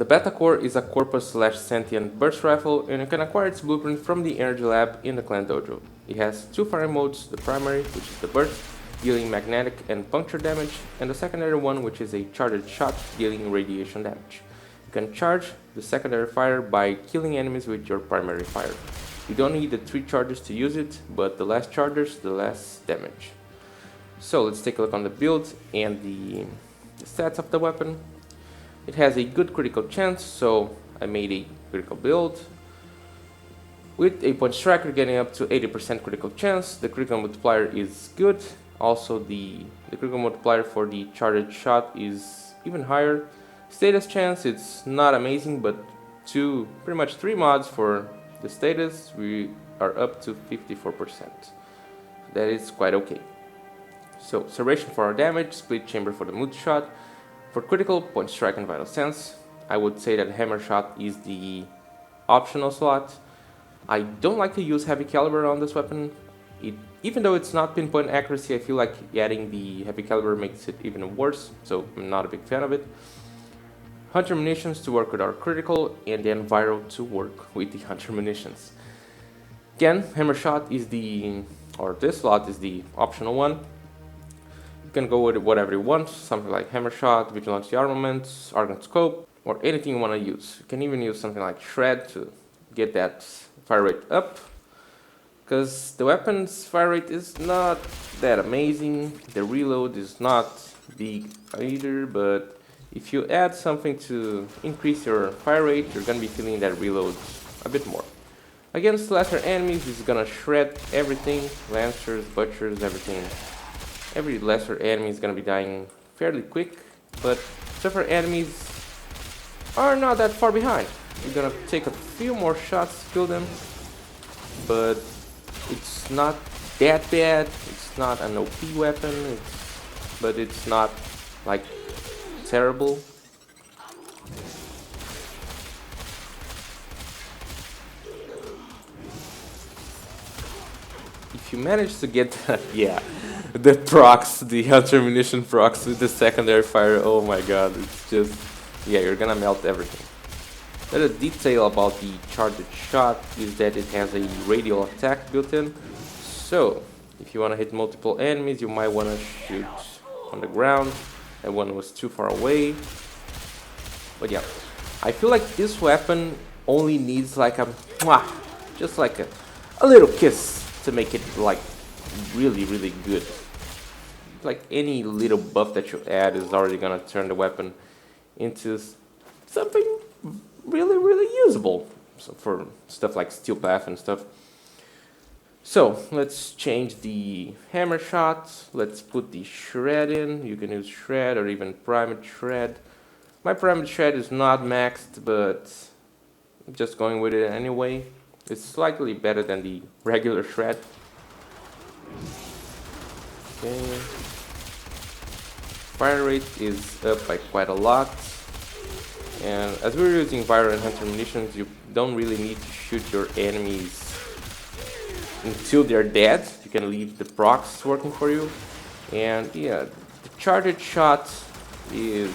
The Battacor is a corpus slash sentient burst rifle, and you can acquire its blueprint from the energy lab in the clan dojo. It has two firing modes, the primary, which is the burst, dealing magnetic and puncture damage, and the secondary one, which is a charged shot, dealing radiation damage. You can charge the secondary fire by killing enemies with your primary fire. You don't need the 3 charges to use it, but the less charges, the less damage. So let's take a look on the build and the stats of the weapon. It has a good critical chance, so I made a critical build. With a punch striker getting up to 80% critical chance, the critical multiplier is good. Also the critical multiplier for the charged shot is even higher. Status chance, it's not amazing, but pretty much 3 mods for the status, we are up to 54%. That is quite okay. So, serration for our damage, split chamber for the multi shot. For critical, punch strike and vital sense. I would say that hammer shot is the optional slot. I don't like to use heavy caliber on this weapon. Even though it's not pinpoint accuracy, I feel like adding the heavy caliber makes it even worse, so I'm not a big fan of it. Hunter munitions to work with our critical, and then viral to work with the hunter munitions. Again, hammer shot is this slot is the optional one. You can go with whatever you want, something like hammer shot, Vigilante Armaments, Argon Scope, or anything you want to use. You can even use something like shred to get that fire rate up, because the weapon's fire rate is not that amazing. The reload is not big either, but if you add something to increase your fire rate, you're gonna be feeling that reload a bit more. Against lesser enemies, it's gonna shred everything, lancers, butchers, everything. Every lesser enemy is gonna be dying fairly quick, but tougher enemies are not that far behind. You're gonna take a few more shots to kill them, but it's not that bad. It's not an OP weapon, but it's not like terrible. If you manage to get that, the procs, the hunter munition procs with the secondary fire, oh my god, it's just, you're gonna melt everything. The detail about the charged shot is that it has a radial attack built in, so if you want to hit multiple enemies, you might want to shoot on the ground. That one was too far away, but yeah, I feel like this weapon only needs like just like a little kiss to make it like really good. Like any little buff that you add is already gonna turn the weapon into something really usable, so for stuff like steel path and stuff. So let's change the hammer shot. Let's put the shred in. You can use shred or even primed shred. My primed shred is not maxed, but I'm just going with it anyway. It's slightly better than the regular shred. Okay. Fire rate is up by quite a lot. And as we're using viral and hunter munitions, you don't really need to shoot your enemies until they're dead. You can leave the procs working for you. And yeah, the charged shot is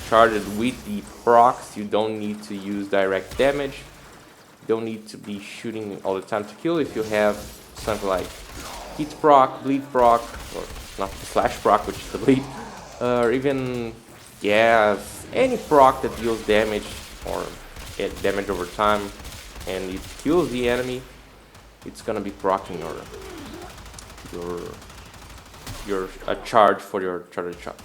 charged with the procs. You don't need to use direct damage. You don't need to be shooting all the time to kill. If you have something like hit proc, bleed proc, or not the slash proc, which is the bleed, or even any proc that deals damage or damage over time and it kills the enemy, it's gonna be proccing a charge for your charged shot.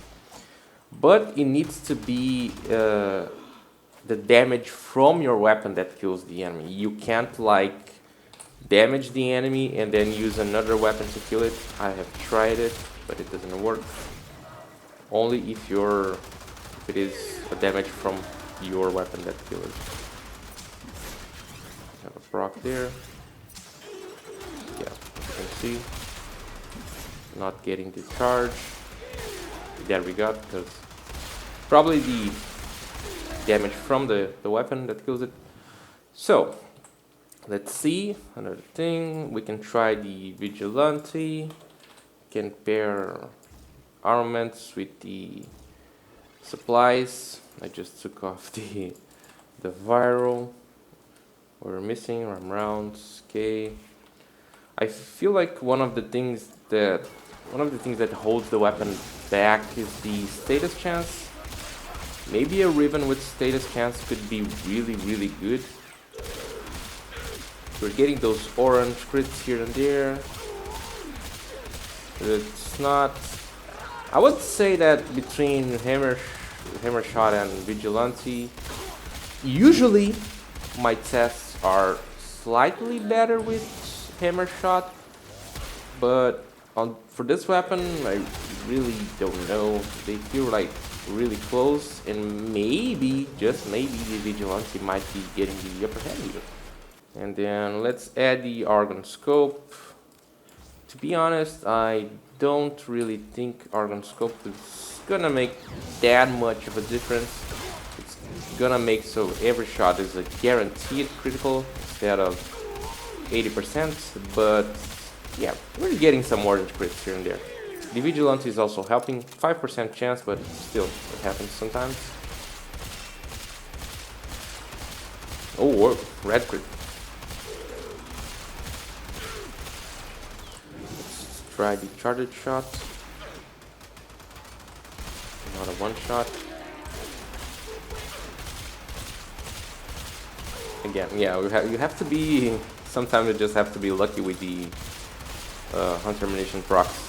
But it needs to be the damage from your weapon that kills the enemy. You can't like damage the enemy and then use another weapon to kill it. I have tried it, but it doesn't work. Only if it is a damage from your weapon that kills it. Have a proc there. Yeah, you can see. Not getting the charge. There we go, because probably the damage from the weapon that kills it. So, let's see, another thing, we can try the Vigilante, can pair armaments with the supplies. I just took off the the viral. We're missing ram rounds. Okay. I feel like one of the things that holds the weapon back is the status chance. Maybe a Riven with status chance could be really, really good. We're getting those orange crits here and there. It's not. I would say that between hammer shot and vigilante, usually my tests are slightly better with hammer shot, but for this weapon I really don't know. They feel like really close, and maybe, just maybe, the vigilante might be getting the upper hand here. And then let's add the Argon Scope. To be honest, I don't really think Argon Scope is gonna make that much of a difference. It's gonna make so every shot is a guaranteed critical instead of 80%, but yeah, we're getting some orange crits here and there. The Vigilante is also helping, 5% chance, but still, it happens sometimes. Oh, whoa, red crit. Let's try the charged shot. Not a one shot. Again, yeah, you have to be, sometimes you just have to be lucky with the Hunter Munition procs.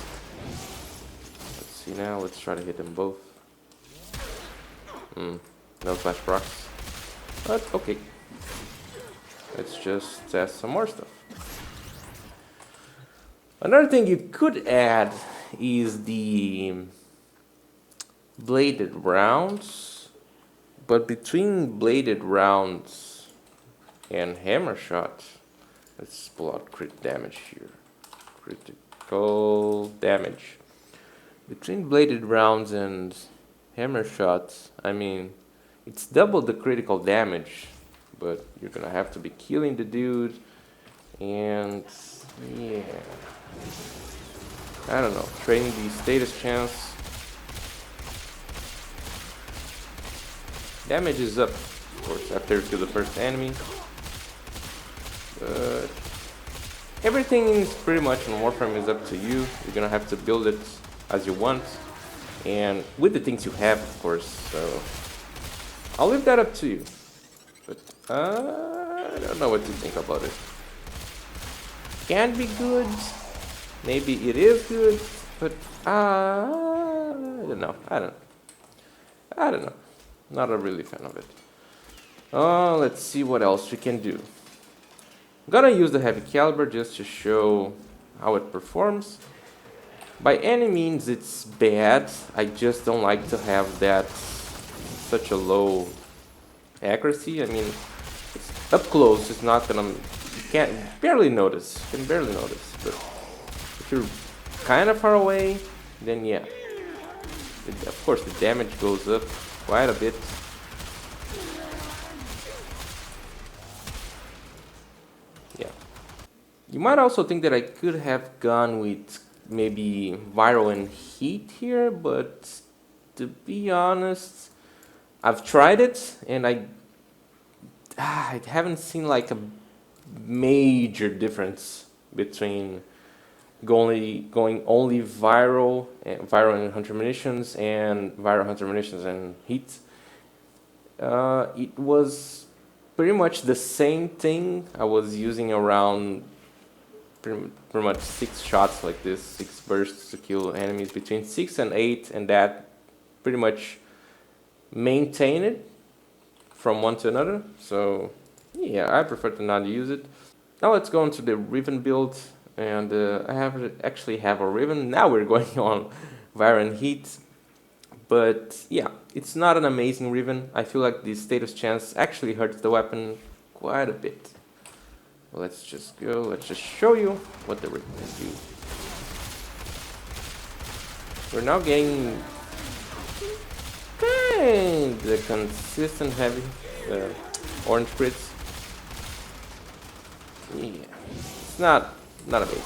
Let's see now, let's try to hit them both. No flash procs. But okay. Let's just test some more stuff. Another thing you could add is the bladed rounds. But between bladed rounds and hammer shot, let's pull out crit damage here. Critical damage. Between bladed rounds and hammer shots, I mean, it's double the critical damage, but you're gonna have to be killing the dude, and yeah, I don't know, trading the status chance. Damage is up, of course, after you kill the first enemy, but everything is pretty much in Warframe is up to you. You're gonna have to build it as you want, and with the things you have, of course, so I'll leave that up to you. But I don't know what to think about it. Can be good, maybe it is good, but I don't know. I don't know. Not a really fan of it. Let's see what else we can do. I'm gonna use the heavy caliber just to show how it performs. By any means it's bad, I just don't like to have that such a low accuracy. I mean, it's up close, it's not gonna, you can barely notice, but if you're kind of far away, then yeah, of course the damage goes up quite a bit. Yeah. You might also think that I could have gone with maybe viral and heat here, but to be honest, I've tried it and I haven't seen like a major difference between going only viral and Hunter Munitions and viral Hunter Munitions and heat. It was pretty much the same thing. I was using around pretty much 6 shots like this, 6 bursts to kill enemies, between 6 and 8, and that pretty much maintain it from one to another. So yeah, I prefer to not use it. Now let's go into the Riven build, and I actually have a Riven. Now we're going on Viral and Heat, but yeah, it's not an amazing Riven. I feel like the status chance actually hurts the weapon quite a bit. Let's just go, let's just show you what the Riven can do. We're now getting kinda consistent heavy orange crits. Yeah, it's not amazing.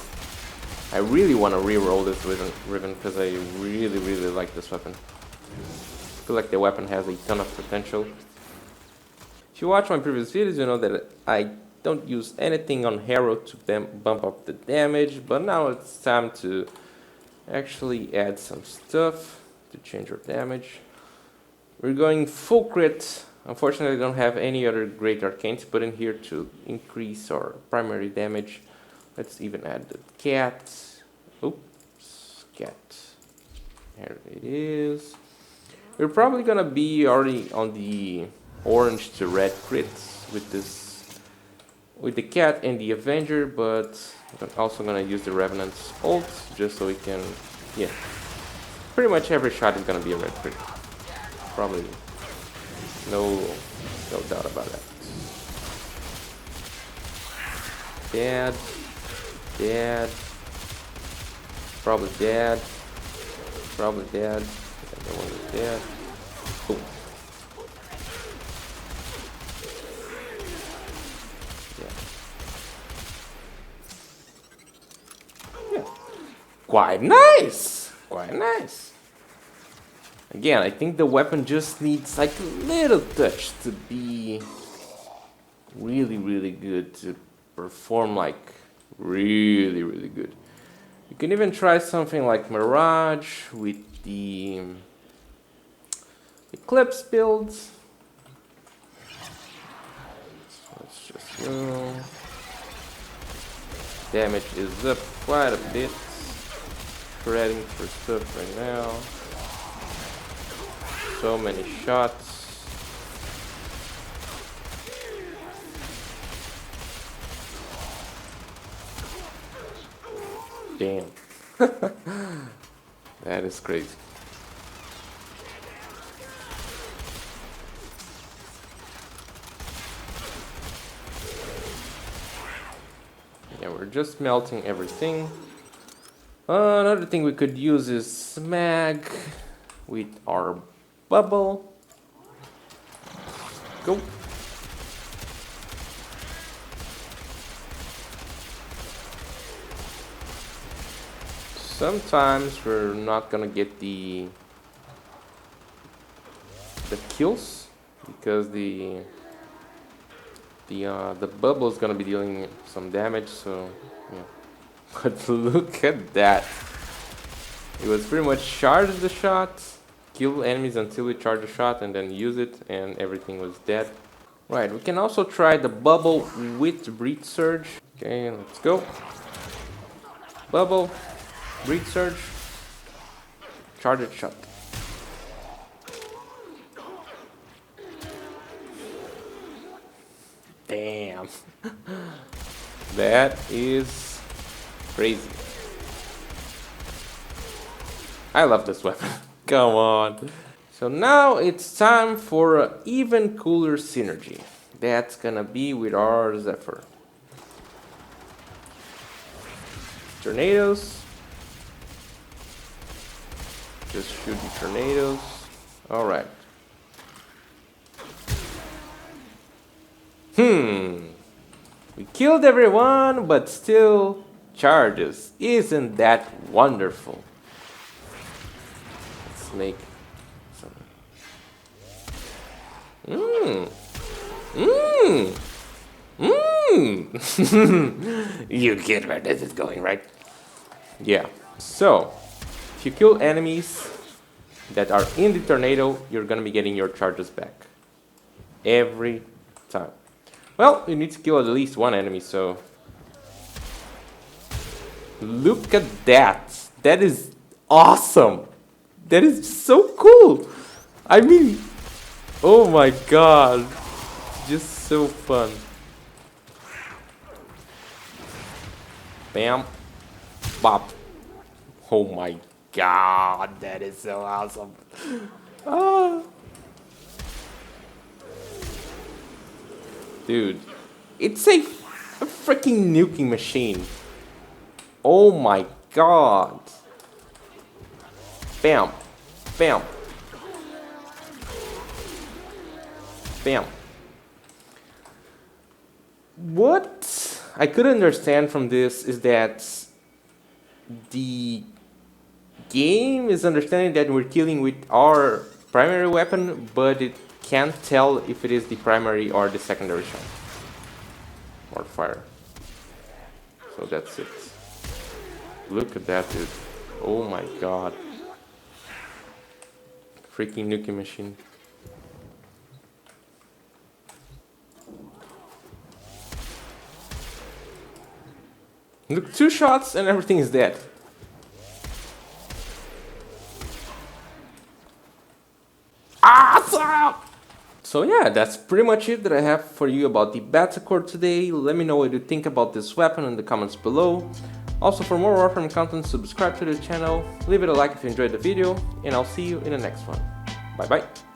I really want to re-roll this Riven because I really like this weapon. I feel like the weapon has a ton of potential. If you watch my previous videos, you know that I don't use anything on Hero to bump up the damage, but now it's time to actually add some stuff to change our damage. We're going full crit. Unfortunately, I don't have any other great arcane to put in here to increase our primary damage. Let's even add the cat. Oops, cat. There it is. We're probably gonna be already on the orange to red crits with this, with the cat and the Avenger, but I'm also gonna use the Revenant's ult just so we can, yeah. Pretty much every shot is gonna be a red crit. Probably no doubt about that. Dead. Dead. Probably dead. Probably dead. The other one is dead. Boom. Yeah. Yeah. Quite nice. Quite nice. Again, I think the weapon just needs like a little touch to be really good, to perform like really good. You can even try something like Mirage with the Eclipse builds. So let's just go. Damage is up quite a bit. Shredding for stuff right now. So many shots. Damn. That is crazy. Yeah, we're just melting everything. Another thing we could use is Smag with our bubble. Go. Sometimes we're not gonna get the kills because the bubble is gonna be dealing some damage. So yeah. But look at that! It was pretty much charge the shot, kill enemies until we charge the shot, and then use it, and everything was dead. Right. We can also try the bubble with Breed Surge. Okay, let's go. Bubble. Breed Surge, Charged Shot. Damn. That is crazy. I love this weapon. Come on. So now it's time for an even cooler synergy. That's gonna be with our Zephyr. Tornadoes. Just shoot the tornadoes. Alright. We killed everyone, but still charges. Isn't that wonderful? Let's make some. You get where this is going, right? Yeah. So, if you kill enemies that are in the tornado, you're gonna be getting your charges back. Every time. Well, you need to kill at least one enemy, so... Look at that! That is awesome! That is so cool! I mean... Oh my god! It's just so fun. Bam. Bop. Oh my god, that is so awesome. Ah. Dude, it's a freaking nuking machine. Oh my god. Bam. Bam. Bam. What I could understand from this is that the game is understanding that we're killing with our primary weapon, but it can't tell if it is the primary or the secondary shot. Or fire. So that's it. Look at that, dude. Oh my god. Freaking nuking machine. Look, 2 shots and everything is dead. Awesome! So yeah, that's pretty much it that I have for you about the Battacor today. Let me know what you think about this weapon in the comments below. Also, for more Warframe content, subscribe to the channel, leave it a like if you enjoyed the video, and I'll see you in the next one. Bye bye!